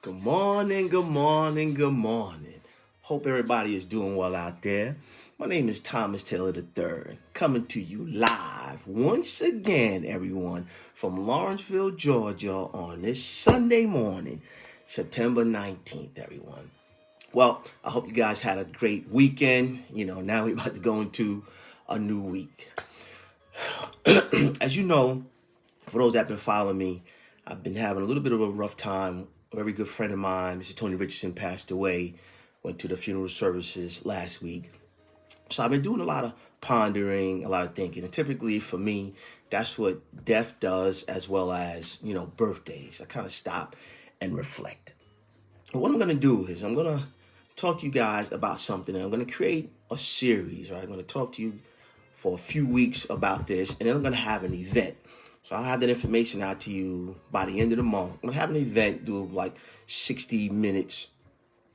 Good morning, good morning, good morning. Hope everybody is doing well out there. My name is Thomas Taylor III, coming to you live once again, everyone, from Lawrenceville, Georgia on this Sunday morning, September 19th, everyone. Well, I hope you guys had a great weekend. Now we're about to go into a new week. As you know, for those that have been following me, I've been having a little bit of a rough time. A very good friend of mine, Mr. Tony Richardson, passed away. Went to the funeral services last week. So I've been doing a lot of pondering, a lot of thinking. And typically for me, that's what death does, as well as, birthdays. I kind of stop and reflect. And what I'm going to do is I'm going to talk to you guys about something. And I'm going to create a series, right? I'm going to talk to you for a few weeks about this. And then I'm going to have an event. So I'll have that information out to you by the end of the month. I'm going to have an event, do like 60 minutes,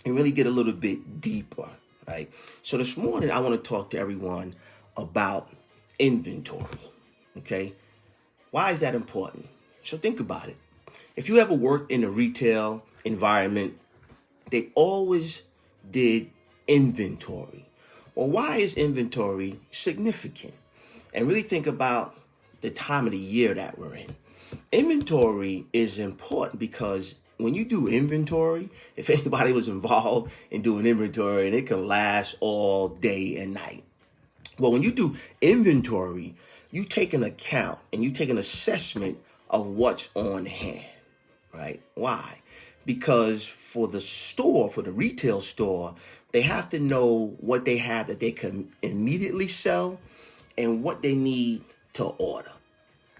and really get a little bit deeper, right? So this morning, I want to talk to everyone about inventory, okay? Why is that important? So think about it. If you ever worked in a retail environment, they always did inventory. Well, why is inventory significant? And really think about the time of the year that we're in. Inventory is important because when you do inventory, if anybody was involved in doing inventory, and it can last all day and night. Well, when you do inventory, you take an account and you take an assessment of what's on hand, right? Why? Because for the store, for the retail store, they have to know what they have that they can immediately sell and what they need to order.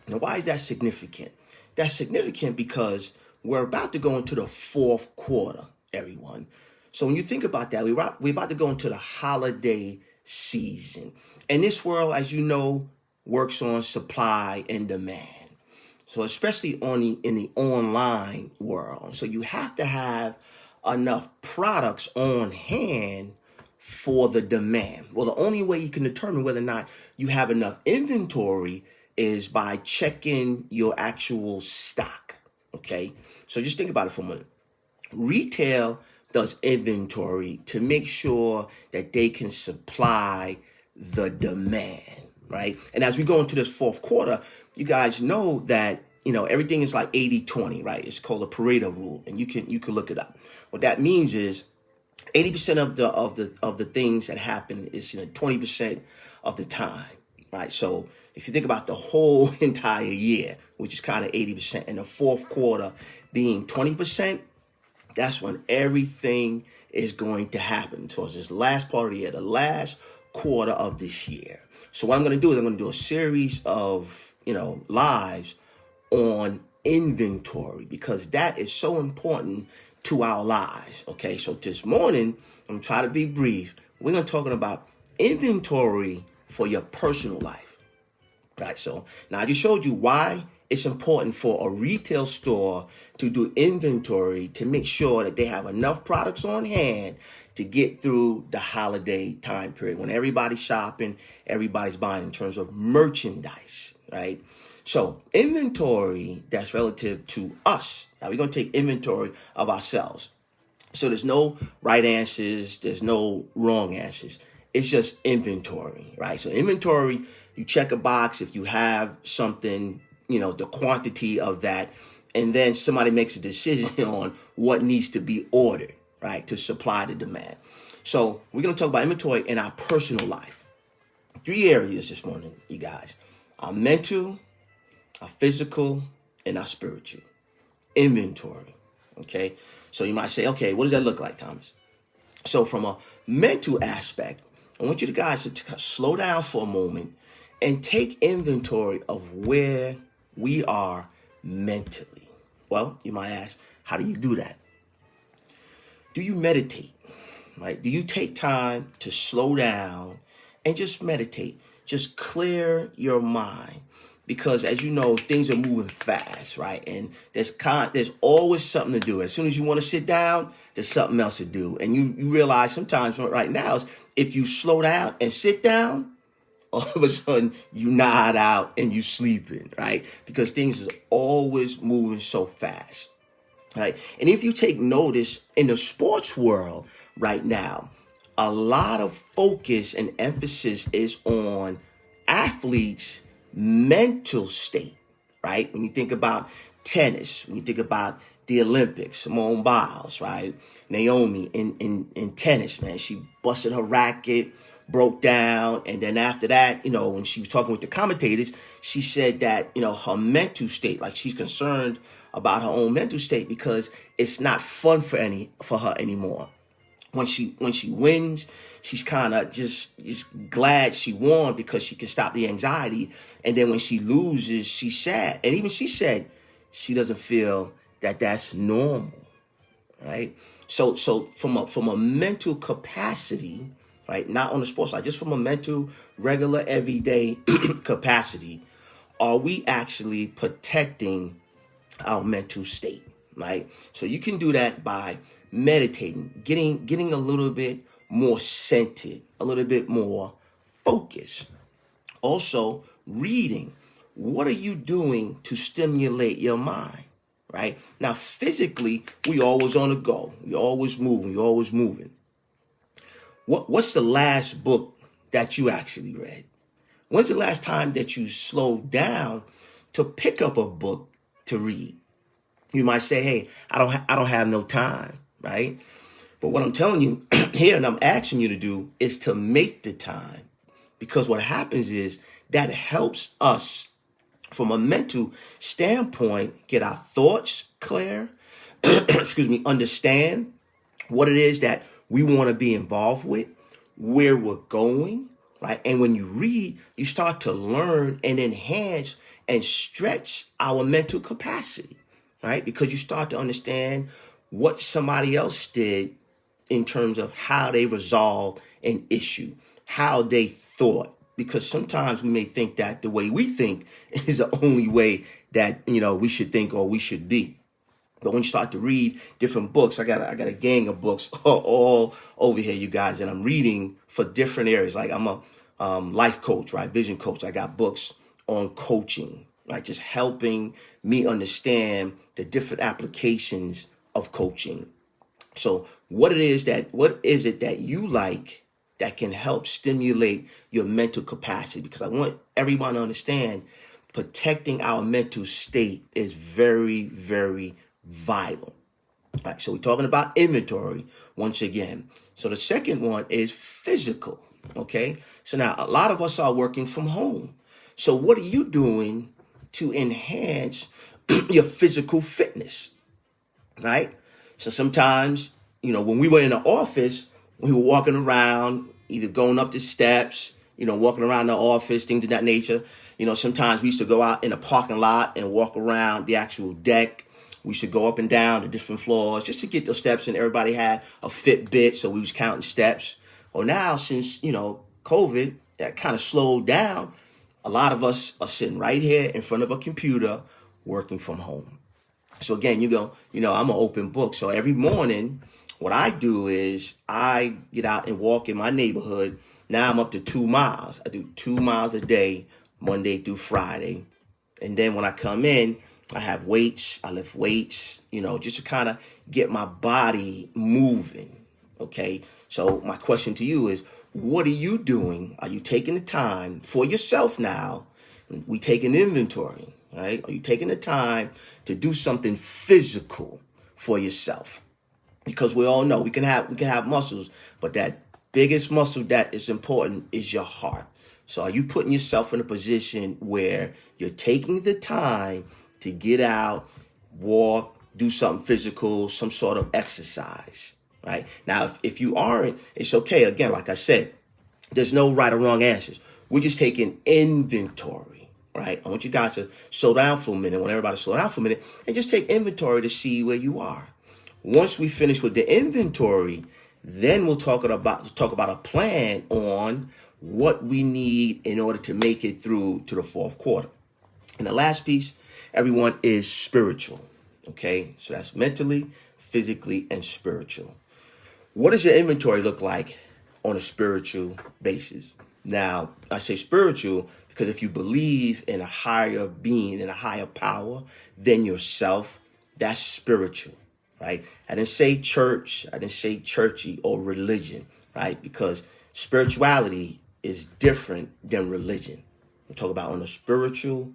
Now, why is that significant? That's significant because we're about to go into the fourth quarter, everyone. So when you think about that, we're about to go into the holiday season. And this world, as you know, works on supply and demand. So especially in the online world. So you have to have enough products on hand for the demand. Well, the only way you can determine whether or not you have enough inventory is by checking your actual stock. Okay. So just think about it for a minute. Retail does inventory to make sure that they can supply the demand, right? And as we go into this fourth quarter, you guys know that, everything is like 80-20, right? It's called a Pareto rule, and you can look it up. What that means is 80% of the things that happen is 20% of the time, right? So if you think about the whole entire year, which is kind of 80%, and the fourth quarter being 20%, that's when everything is going to happen towards this last part of the year, the last quarter of this year. So what I'm going to do is I'm going to do a series of, lives on inventory because that is so important to our lives. Okay, so this morning, I'm trying to be brief. We're going to talk about inventory for your personal life. Right, so now I just showed you why it's important for a retail store to do inventory to make sure that they have enough products on hand to get through the holiday time period when everybody's shopping, everybody's buying in terms of merchandise, right? So inventory that's relative to us. Now we're going to take inventory of ourselves. So there's no right answers. There's no wrong answers. It's just inventory, right? So inventory, you check a box if you have something, the quantity of that, and then somebody makes a decision on what needs to be ordered, right, to supply the demand. So we're going to talk about inventory in our personal life. 3 areas this morning, you guys. Our mental, our physical, and our spiritual. Inventory, okay? So you might say, okay, what does that look like, Thomas? So from a mental aspect, I want you guys to slow down for a moment and take inventory of where we are mentally. Well, you might ask, how do you do that? Do you meditate, right? Do you take time to slow down and just meditate? Just clear your mind. Because as you know, things are moving fast, right? And there's always something to do. As soon as you want to sit down, there's something else to do. And you realize sometimes right now, if you slow down and sit down, all of a sudden you nod out and you sleeping, right? Because things are always moving so fast. right? And if you take notice in the sports world right now, a lot of focus and emphasis is on athletes' mental state, right? When you think about tennis, when you think about the Olympics, Simone Biles, right? Naomi in tennis, man, she busted her racket, broke down, and then after that, when she was talking with the commentators, she said that, her mental state, like she's concerned about her own mental state because it's not fun for her anymore. When she wins, she's kind of just glad she won because she can stop the anxiety. And then when she loses, she's sad. And even she said she doesn't feel that that's normal, right? So from a mental capacity, right, not on the sports side, just from a mental, regular, everyday capacity, are we actually protecting our mental state, right? So you can do that by meditating, getting a little bit more centered, a little bit more focused. Also, reading. What are you doing to stimulate your mind, right? Now, physically, we always on the go. We always moving. We always moving. What's the last book that you actually read? When's the last time that you slowed down to pick up a book to read? You might say, "Hey, I don't have no time," right? But what I'm telling you here, and I'm asking you to do, is to make the time, because what happens is that helps us from a mental standpoint get our thoughts clear. Excuse me, understand what it is that we want to be involved with, where we're going, right? And when you read, you start to learn and enhance and stretch our mental capacity, right? Because you start to understand what somebody else did in terms of how they resolved an issue, how they thought. Because sometimes we may think that the way we think is the only way that, we should think or we should be. But when you start to read different books, I got a gang of books all over here, you guys, and I'm reading for different areas. Like I'm a life coach, right? Vision coach. I got books on coaching, right? Just helping me understand the different applications of coaching. So what is it that you like that can help stimulate your mental capacity? Because I want everyone to understand protecting our mental state is very, very vital. All right, so we're talking about inventory once again. So the second one is physical. Okay. So now a lot of us are working from home. So what are you doing to enhance your physical fitness? Right? So sometimes, when we were in the office, we were walking around, either going up the steps, walking around the office, things of that nature. Sometimes we used to go out in the parking lot and walk around the actual deck. We used to go up and down the different floors just to get those steps in. Everybody had a Fitbit, so we was counting steps. Well, now since, COVID, that kind of slowed down. A lot of us are sitting right here in front of a computer working from home. So again, I'm an open book. So every morning, what I do is I get out and walk in my neighborhood. Now I'm up to 2 miles. I do 2 miles a day, Monday through Friday. And then when I come in, I have weights. I lift weights, just to kind of get my body moving. Okay. So my question to you is, what are you doing? Are you taking the time for yourself now? We take an inventory, right? Are you taking the time to do something physical for yourself? Because we all know we can have muscles, but that biggest muscle that is important is your heart. So are you putting yourself in a position where you're taking the time to get out, walk, do something physical, some sort of exercise, right? Now, if you aren't, it's okay. Again, like I said, there's no right or wrong answers. We're just taking inventory, right? I want you guys to slow down for a minute. I want everybody to slow down for a minute and just take inventory to see where you are. Once we finish with the inventory, then we'll talk about a plan on what we need in order to make it through to the fourth quarter. And the last piece, everyone, is spiritual. Okay, so that's mentally, physically, and spiritual. What does your inventory look like on a spiritual basis? Now, I say spiritual because if you believe in a higher being, in a higher power than yourself, that's spiritual. right? I didn't say church. I didn't say churchy or religion, right? Because spirituality is different than religion. I'm talking about on a spiritual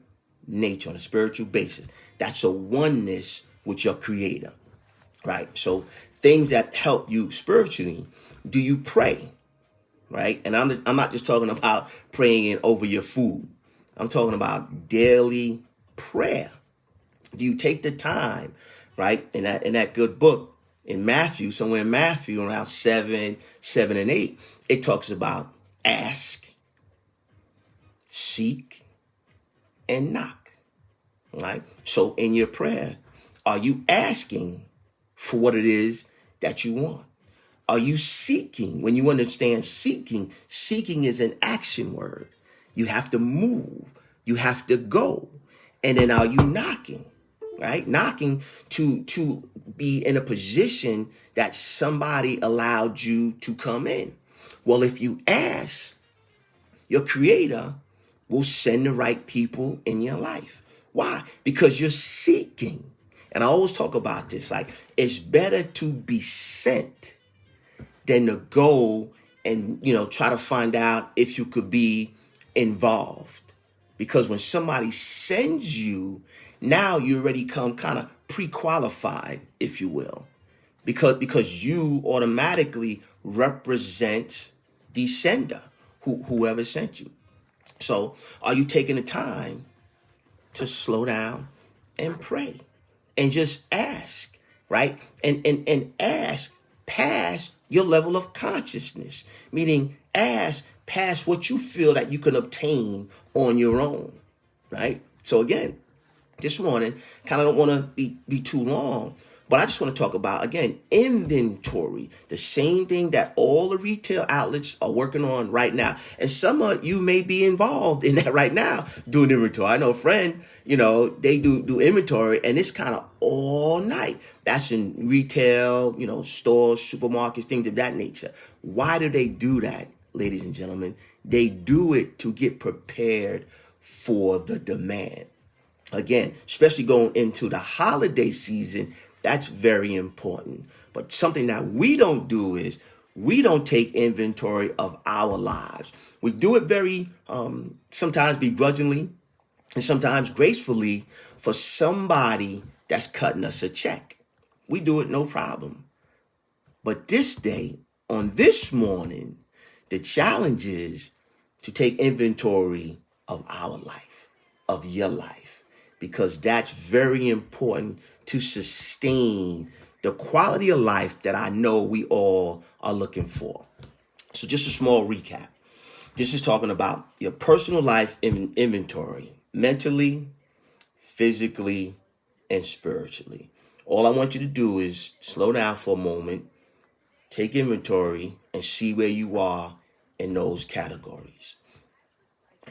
nature, on a spiritual basis. That's a oneness with your creator, right? So things that help you spiritually, do you pray, right? And I'm not just talking about praying over your food. I'm talking about daily prayer. Do you take the time, right? In that good book in Matthew, somewhere in Matthew around 7 and 8, it talks about ask, seek, and knock, right? So in your prayer, are you asking for what it is that you want? Are you seeking? When you understand seeking, seeking is an action word. You have to move. You have to go. And then are you knocking? Right? Knocking to be in a position that somebody allowed you to come in. Well, if you ask, your creator will send the right people in your life. Why? Because you're seeking. And I always talk about this, like it's better to be sent than to go and, try to find out if you could be involved. Because when somebody sends you, now you already come kind of pre-qualified, if you will, because you automatically represent the sender, whoever sent you. So are you taking the time to slow down and pray and just ask, right? And ask past your level of consciousness, meaning ask past what you feel that you can obtain on your own, right? So again, this morning, kind of don't want to be too long, but I just want to talk about, again, inventory, the same thing that all the retail outlets are working on right now. And some of you may be involved in that right now, doing inventory. I know a friend, they do inventory, and it's kind of all night. That's in retail, stores, supermarkets, things of that nature. Why do they do that, ladies and gentlemen? They do it to get prepared for the demand. Again, especially going into the holiday season, that's very important. But something that we don't do is we don't take inventory of our lives. We do it very, sometimes begrudgingly and sometimes gracefully for somebody that's cutting us a check. We do it no problem. But this day, on this morning, the challenge is to take inventory of our life, of your life, because that's very important to sustain the quality of life that I know we all are looking for. So just a small recap. This is talking about your personal life inventory, mentally, physically, and spiritually. All I want you to do is slow down for a moment, take inventory, and see where you are in those categories.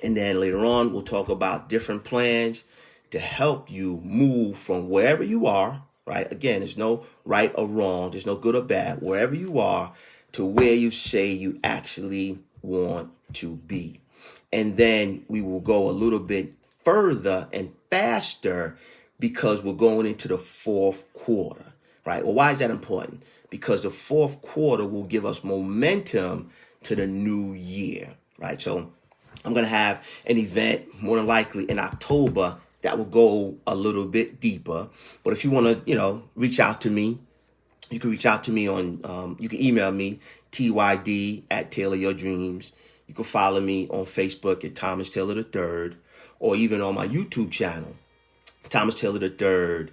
And then later on, we'll talk about different plans to help you move from wherever you are, right? Again, there's no right or wrong. There's no good or bad. Wherever you are to where you say you actually want to be. And then we will go a little bit further and faster because we're going into the fourth quarter, right? Well, why is that important? Because the fourth quarter will give us momentum to the new year, right? So I'm going to have an event more than likely in October that will go a little bit deeper. But if you want to, reach out to me, you can reach out to me on, you can email me, TYD@TaylorYourDreams. You can follow me on Facebook at Thomas Taylor III, or even on my YouTube channel, Thomas Taylor III,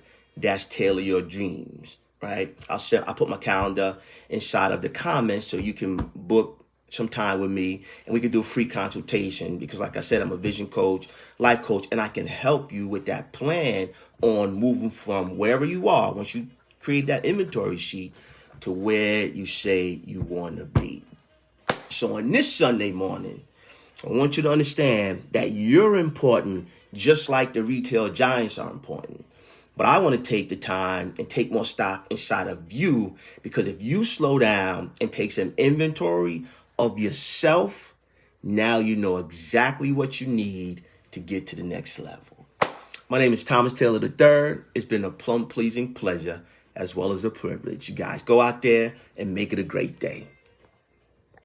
Taylor Your Dreams, right? I'll put my calendar inside of the comments so you can book some time with me and we can do a free consultation because, like I said, I'm a vision coach, life coach, and I can help you with that plan on moving from wherever you are once you create that inventory sheet to where you say you want to be. So on this Sunday morning, I want you to understand that you're important just like the retail giants are important. But I want to take the time and take more stock inside of you, because if you slow down and take some inventory of yourself, now you know exactly what you need to get to the next level. My name is Thomas Taylor III. It's been a plum pleasing pleasure, as well as a privilege. You guys go out there and make it a great day.